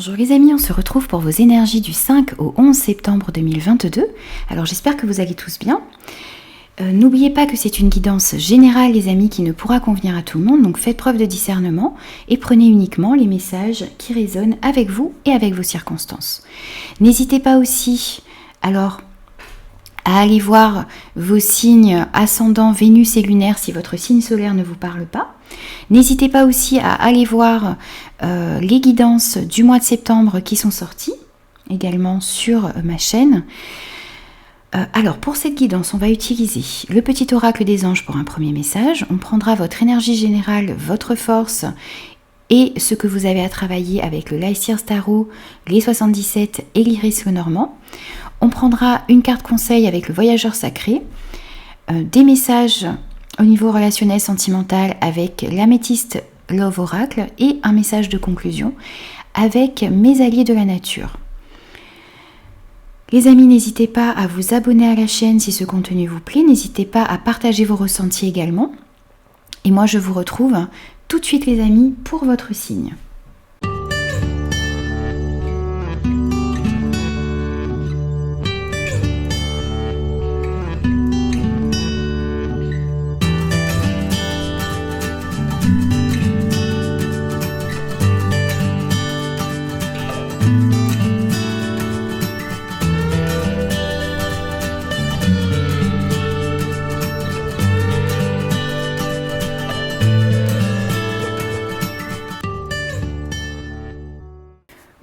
Bonjour les amis, on se retrouve pour vos énergies du 5 au 11 septembre 2022. Alors j'espère que vous allez tous bien. N'oubliez pas que c'est une guidance générale les amis qui ne pourra convenir à tout le monde, donc faites preuve de discernement et prenez uniquement les messages qui résonnent avec vous et avec vos circonstances. N'hésitez pas aussi alors à aller voir vos signes ascendants, Vénus et lunaire si votre signe solaire ne vous parle pas. N'hésitez pas aussi à aller voir les guidances du mois de septembre qui sont sorties également sur ma chaîne. Alors pour cette guidance, on va utiliser le petit oracle des anges pour un premier message. On prendra votre énergie générale, votre force et ce que vous avez à travailler avec le Lyseer Tarot, les 77 et l'Iris Lenormand. On prendra une carte conseil avec le voyageur sacré, des messages au niveau relationnel sentimental avec l'améthyste Love Oracle et un message de conclusion avec mes alliés de la nature. Les amis, n'hésitez pas à vous abonner à la chaîne si ce contenu vous plaît, n'hésitez pas à partager vos ressentis également. Et moi je vous retrouve tout de suite les amis pour votre signe.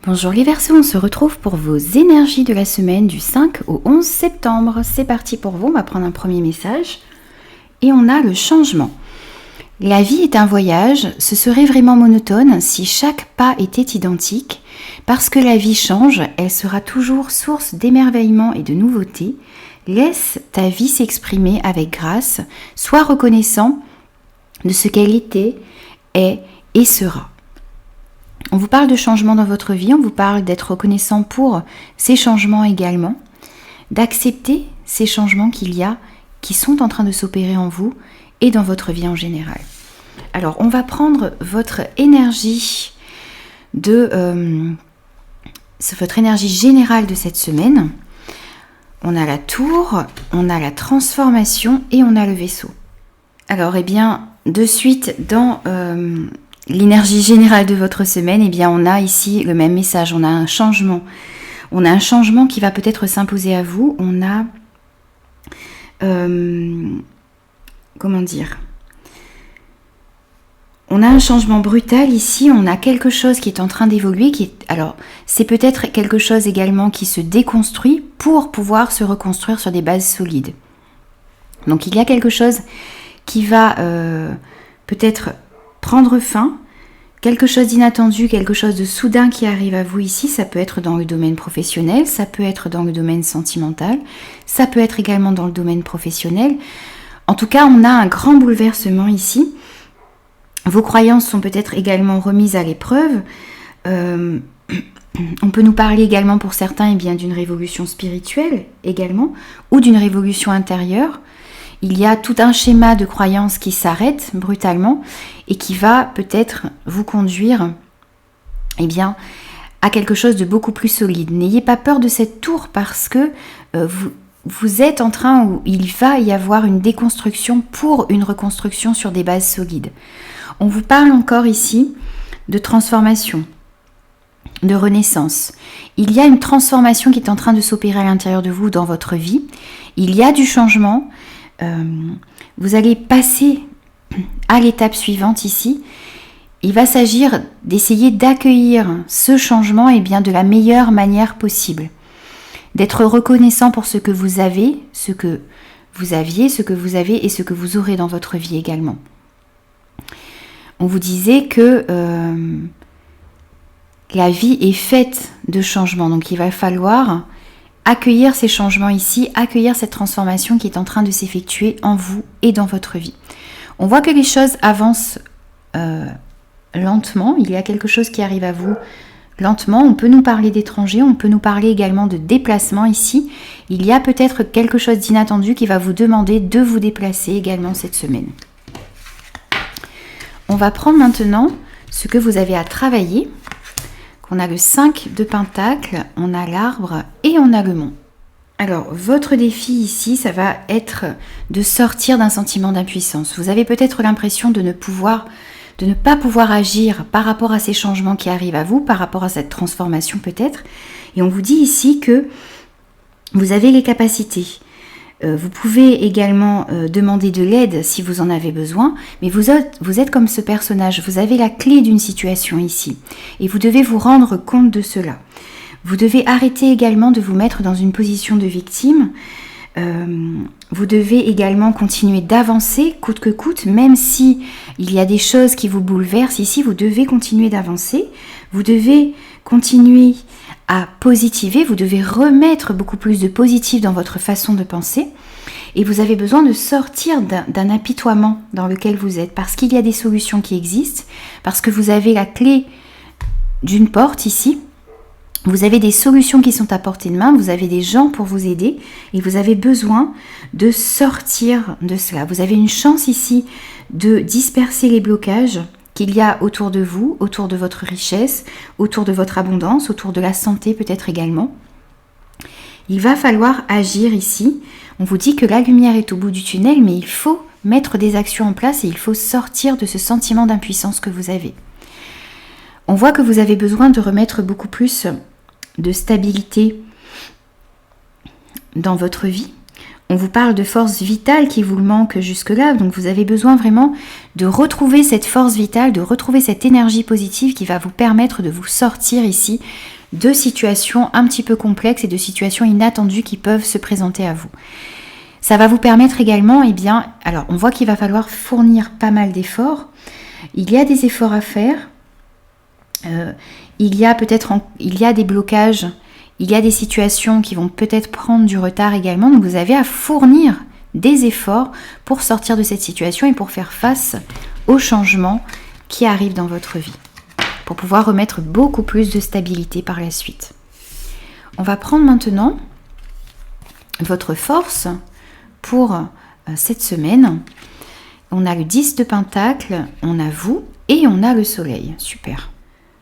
Bonjour les Verseaux, on se retrouve pour vos énergies de la semaine du 5 au 11 septembre. C'est parti pour vous, on va prendre un premier message. Et on a le changement. La vie est un voyage, ce serait vraiment monotone si chaque pas était identique. Parce que la vie change, elle sera toujours source d'émerveillement et de nouveautés. Laisse ta vie s'exprimer avec grâce, sois reconnaissant de ce qu'elle était, est et sera. On vous parle de changements dans votre vie, on vous parle d'être reconnaissant pour ces changements également, d'accepter ces changements qui sont en train de s'opérer en vous et dans votre vie en général. Alors, on va prendre votre énergie votre énergie générale de cette semaine. On a la tour, on a la transformation et on a le vaisseau. Alors, de suite dans l'énergie générale de votre semaine, on a ici le même message, on a un changement. On a un changement qui va peut-être s'imposer à vous. On a on a un changement brutal ici, on a quelque chose qui est en train d'évoluer, alors c'est peut-être quelque chose également qui se déconstruit pour pouvoir se reconstruire sur des bases solides. Donc il y a quelque chose qui va peut-être prendre fin, quelque chose d'inattendu, quelque chose de soudain qui arrive à vous ici, ça peut être dans le domaine professionnel, ça peut être dans le domaine sentimental, ça peut être également dans le domaine professionnel. En tout cas, on a un grand bouleversement ici. Vos croyances sont peut-être également remises à l'épreuve. On peut nous parler également pour certains d'une révolution spirituelle également, ou d'une révolution intérieure. Il y a tout un schéma de croyances qui s'arrête brutalement et qui va peut-être vous conduire à quelque chose de beaucoup plus solide. N'ayez pas peur de cette tour parce que vous êtes en train où il va y avoir une déconstruction pour une reconstruction sur des bases solides. On vous parle encore ici de transformation, de renaissance. Il y a une transformation qui est en train de s'opérer à l'intérieur de vous dans votre vie. Il y a du changement. Vous allez passer à l'étape suivante ici. Il va s'agir d'essayer d'accueillir ce changement de la meilleure manière possible. D'être reconnaissant pour ce que vous avez, ce que vous aviez, ce que vous avez et ce que vous aurez dans votre vie également. On vous disait que la vie est faite de changements, donc il va falloir accueillir ces changements ici, accueillir cette transformation qui est en train de s'effectuer en vous et dans votre vie. On voit que les choses avancent lentement, il y a quelque chose qui arrive à vous lentement. On peut nous parler d'étrangers, on peut nous parler également de déplacement ici. Il y a peut-être quelque chose d'inattendu qui va vous demander de vous déplacer également cette semaine. On va prendre maintenant ce que vous avez à travailler on a le 5 de Pentacle, on a l'arbre et on a le mont. Alors, votre défi ici, ça va être de sortir d'un sentiment d'impuissance. Vous avez peut-être l'impression de ne pas pouvoir agir par rapport à ces changements qui arrivent à vous, par rapport à cette transformation peut-être. Et on vous dit ici que vous avez les capacités. Vous pouvez également demander de l'aide si vous en avez besoin, mais vous êtes comme ce personnage, vous avez la clé d'une situation ici. Et vous devez vous rendre compte de cela. Vous devez arrêter également de vous mettre dans une position de victime. Vous devez également continuer d'avancer coûte que coûte, même si il y a des choses qui vous bouleversent. Ici, vous devez continuer d'avancer. Vous devez continuer à positiver. Vous devez remettre beaucoup plus de positif dans votre façon de penser. Et vous avez besoin de sortir d'un apitoiement dans lequel vous êtes, parce qu'il y a des solutions qui existent, parce que vous avez la clé d'une porte ici. Vous avez des solutions qui sont à portée de main, vous avez des gens pour vous aider et vous avez besoin de sortir de cela. Vous avez une chance ici de disperser les blocages qu'il y a autour de vous, autour de votre richesse, autour de votre abondance, autour de la santé peut-être également. Il va falloir agir ici. On vous dit que la lumière est au bout du tunnel, mais il faut mettre des actions en place et il faut sortir de ce sentiment d'impuissance que vous avez. On voit que vous avez besoin de remettre beaucoup plus de stabilité dans votre vie. On vous parle de force vitale qui vous manque jusque-là, donc vous avez besoin vraiment de retrouver cette force vitale, de retrouver cette énergie positive qui va vous permettre de vous sortir ici de situations un petit peu complexes et de situations inattendues qui peuvent se présenter à vous. Ça va vous permettre également, alors on voit qu'il va falloir fournir pas mal d'efforts. Il y a des efforts à faire. Il y a des blocages, il y a des situations qui vont peut-être prendre du retard également. Donc vous avez à fournir des efforts pour sortir de cette situation et pour faire face aux changements qui arrivent dans votre vie, pour pouvoir remettre beaucoup plus de stabilité par la suite. On va prendre maintenant votre force pour cette semaine. On a le 10 de Pentacle, on a vous et on a le soleil. Super.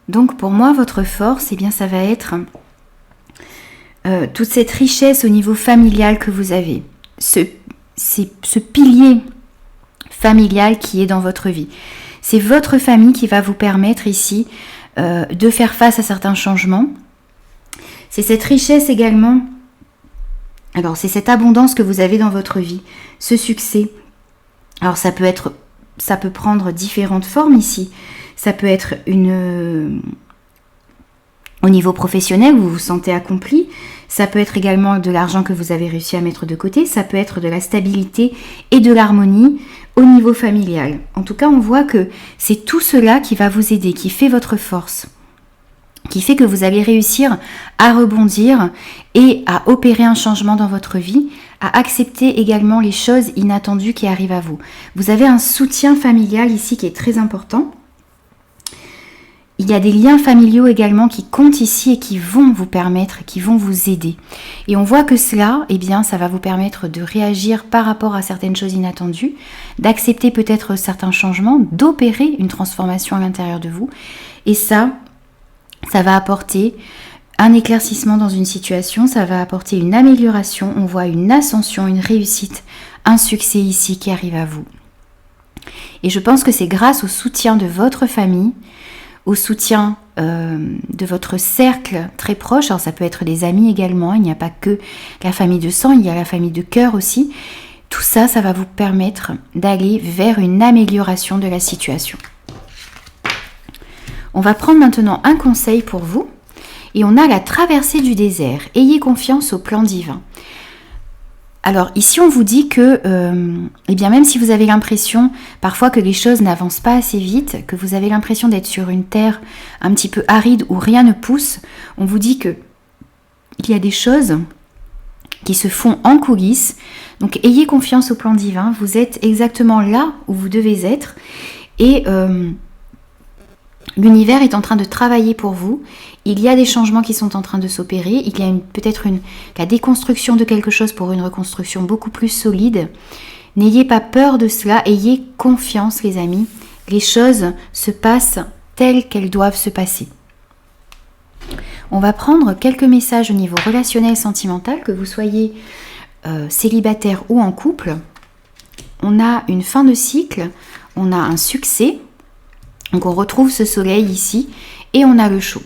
Donc pour moi, votre force, ça va être toute cette richesse au niveau familial que vous avez. Ce pilier familial qui est dans votre vie. C'est votre famille qui va vous permettre ici de faire face à certains changements. C'est cette richesse également. Alors c'est cette abondance que vous avez dans votre vie. Ce succès. Alors ça peut prendre différentes formes ici. Ça peut être au niveau professionnel, où vous vous sentez accompli. Ça peut être également de l'argent que vous avez réussi à mettre de côté. Ça peut être de la stabilité et de l'harmonie au niveau familial. En tout cas, on voit que c'est tout cela qui va vous aider, qui fait votre force, qui fait que vous allez réussir à rebondir et à opérer un changement dans votre vie, à accepter également les choses inattendues qui arrivent à vous. Vous avez un soutien familial ici qui est très important. Il y a des liens familiaux également qui comptent ici et qui vont vous permettre, qui vont vous aider. Et on voit que cela, ça va vous permettre de réagir par rapport à certaines choses inattendues, d'accepter peut-être certains changements, d'opérer une transformation à l'intérieur de vous. Et ça va apporter un éclaircissement dans une situation, ça va apporter une amélioration, on voit une ascension, une réussite, un succès ici qui arrive à vous. Et je pense que c'est grâce au soutien de votre famille, au soutien de votre cercle très proche, alors ça peut être des amis également, il n'y a pas que la famille de sang, il y a la famille de cœur aussi. Tout ça, ça va vous permettre d'aller vers une amélioration de la situation. On va prendre maintenant un conseil pour vous et on a la traversée du désert. Ayez confiance au plan divin. Alors ici on vous dit que même si vous avez l'impression parfois que les choses n'avancent pas assez vite, que vous avez l'impression d'être sur une terre un petit peu aride où rien ne pousse, on vous dit que il y a des choses qui se font en coulisses. Donc ayez confiance au plan divin, vous êtes exactement là où vous devez être et l'univers est en train de travailler pour vous. Il y a des changements qui sont en train de s'opérer. Il y a peut-être la déconstruction de quelque chose pour une reconstruction beaucoup plus solide. N'ayez pas peur de cela. Ayez confiance, les amis. Les choses se passent telles qu'elles doivent se passer. On va prendre quelques messages au niveau relationnel, sentimental, que vous soyez célibataire ou en couple. On a une fin de cycle, on a un succès, donc on retrouve ce soleil ici, et on a le chaud.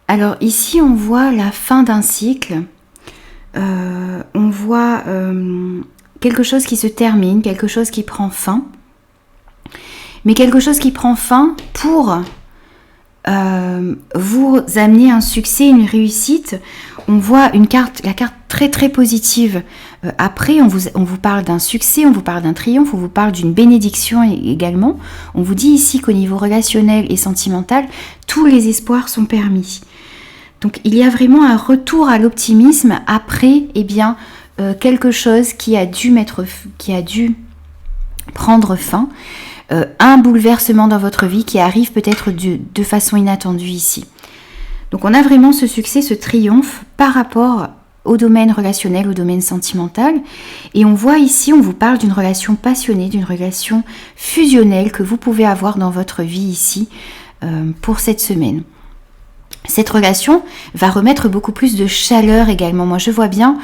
Alors ici on voit la fin d'un cycle, on voit quelque chose qui se termine, quelque chose qui prend fin, mais quelque chose qui prend fin pour vous amener un succès, une réussite. On voit la carte très très positive. Après, on vous parle d'un succès, on vous parle d'un triomphe, on vous parle d'une bénédiction également. On vous dit ici qu'au niveau relationnel et sentimental, tous les espoirs sont permis. Donc il y a vraiment un retour à l'optimisme après, quelque chose qui a dû prendre fin. Un bouleversement dans votre vie qui arrive peut-être de façon inattendue ici. Donc on a vraiment ce succès, ce triomphe par rapport au domaine relationnel, au domaine sentimental. Et on voit ici, on vous parle d'une relation passionnée, d'une relation fusionnelle que vous pouvez avoir dans votre vie ici pour cette semaine. Cette relation va remettre beaucoup plus de chaleur également. Moi je vois bien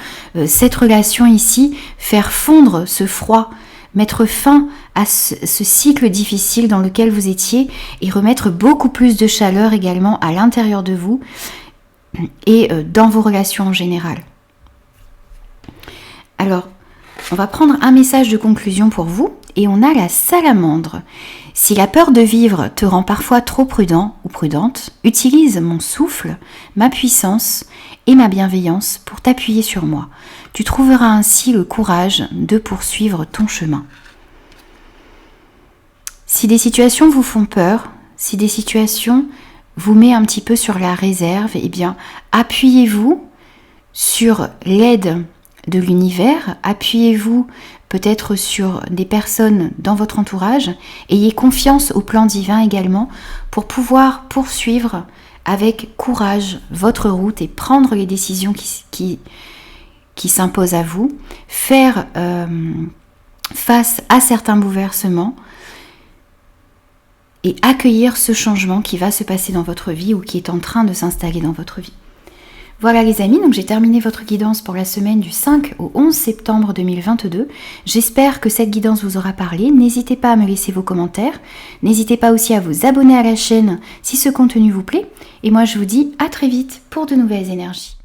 cette relation ici faire fondre ce froid, mettre fin à ce cycle difficile dans lequel vous étiez et remettre beaucoup plus de chaleur également à l'intérieur de vous et dans vos relations en général. Alors, on va prendre un message de conclusion pour vous et on a la salamandre. Si la peur de vivre te rend parfois trop prudent ou prudente, utilise mon souffle, ma puissance et ma bienveillance pour t'appuyer sur moi. Tu trouveras ainsi le courage de poursuivre ton chemin. Si des situations vous font peur, si des situations vous mettent un petit peu sur la réserve, appuyez-vous sur l'aide de l'univers, appuyez-vous peut-être sur des personnes dans votre entourage, ayez confiance au plan divin également pour pouvoir poursuivre avec courage votre route et prendre les décisions qui s'imposent à vous, faire face à certains bouleversements et accueillir ce changement qui va se passer dans votre vie ou qui est en train de s'installer dans votre vie. Voilà les amis, donc j'ai terminé votre guidance pour la semaine du 5 au 11 septembre 2022. J'espère que cette guidance vous aura parlé. N'hésitez pas à me laisser vos commentaires. N'hésitez pas aussi à vous abonner à la chaîne si ce contenu vous plaît. Et moi je vous dis à très vite pour de nouvelles énergies.